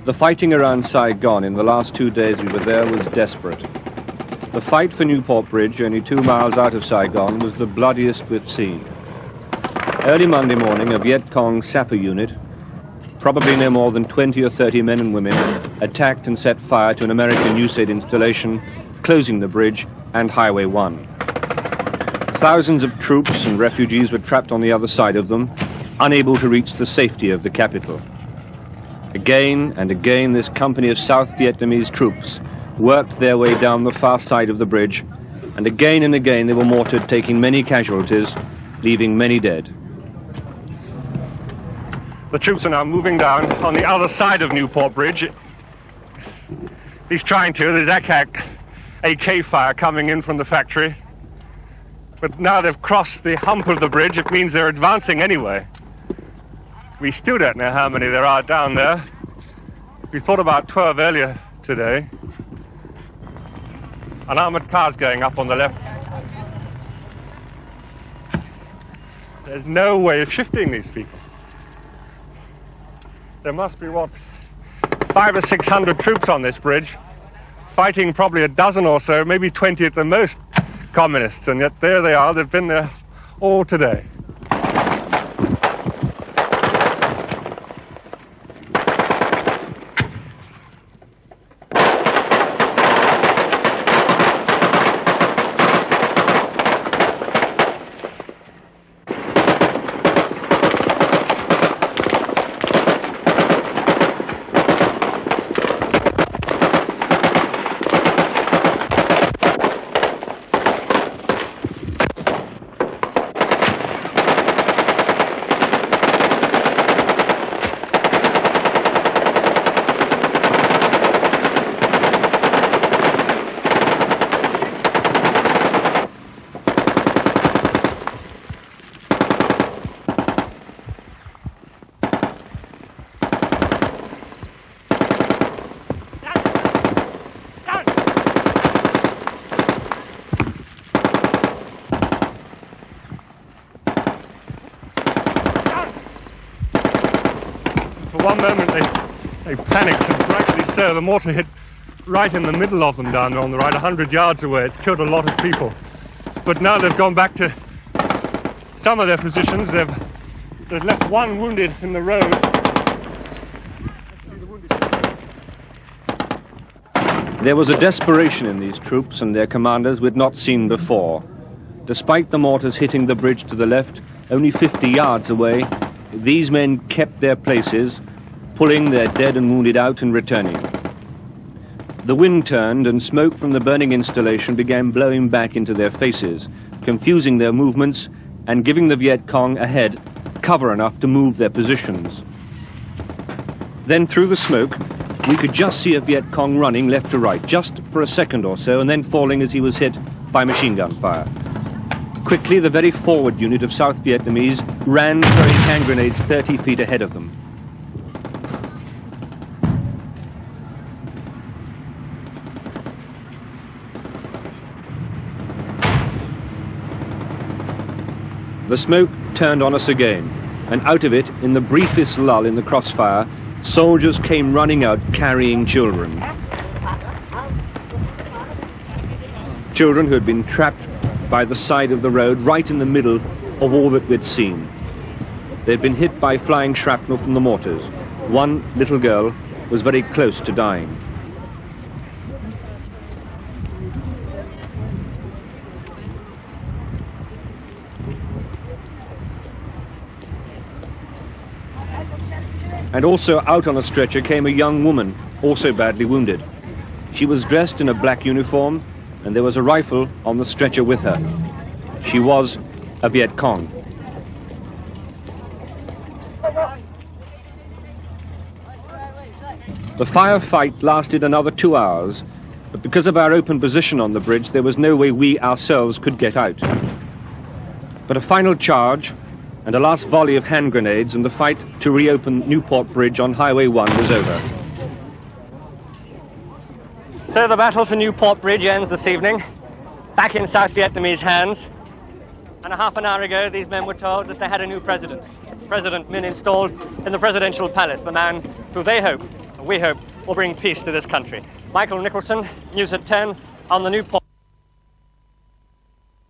The fighting around Saigon in the last 2 days we were there was desperate. The fight for Newport Bridge, only 2 miles out of Saigon, was the bloodiest we've seen. Early Monday morning, a Viet Cong sapper unit, probably no more than 20 or 30 men and women, attacked and set fire to an American USAID installation, closing the bridge and Highway 1. Thousands of troops and refugees were trapped on the other side of them, unable to reach the safety of the capital. Again and again, this company of South Vietnamese troops worked their way down the far side of the bridge, and again they were mortared, taking many casualties, leaving many dead. The troops are now moving down on the other side of Newport Bridge. There's AK fire coming in from the factory. But now they've crossed the hump of the bridge, it means they're advancing anyway. We still don't know how many there are down there. We thought about 12 earlier today. An armoured car's going up on the left. There's no way of shifting these people. There must be, 500 or 600 troops on this bridge, fighting probably a dozen or so, maybe 20 at the most, communists, and yet there they are, they've been there all today. For one moment they panicked, and rightly so. The mortar hit right in the middle of them down there on the right, 100 yards away. It's killed a lot of people. But now they've gone back to some of their positions. They've left one wounded in the road. There was a desperation in these troops and their commanders we'd not seen before. Despite the mortars hitting the bridge to the left, only 50 yards away, these men kept their places, pulling their dead and wounded out and returning. The wind turned and smoke from the burning installation began blowing back into their faces, confusing their movements and giving the Viet Cong ahead cover enough to move their positions. Then through the smoke, we could just see a Viet Cong running left to right, just for a second or so, and then falling as he was hit by machine gun fire. Quickly, the very forward unit of South Vietnamese ran, throwing hand grenades 30 feet ahead of them. The smoke turned on us again, and out of it, in the briefest lull in the crossfire, soldiers came running out carrying children. Children who had been trapped by the side of the road, right in the middle of all that we'd seen. They'd been hit by flying shrapnel from the mortars. One little girl was very close to dying. And also out on a stretcher came a young woman, also badly wounded. She was dressed in a black uniform, and there was a rifle on the stretcher with her. She was a Viet Cong. The firefight lasted another 2 hours, but because of our open position on the bridge, there was no way we ourselves could get out. But a final charge and a last volley of hand grenades, and the fight to reopen Newport Bridge on Highway 1 was over. So the battle for Newport Bridge ends this evening, back in South Vietnamese hands. And a half an hour ago, these men were told that they had a new president. President MIธ์installed in the presidential palace, the man who they hope we hope will bring peace to this country. Michael Nicholson, News at 10 on the Newport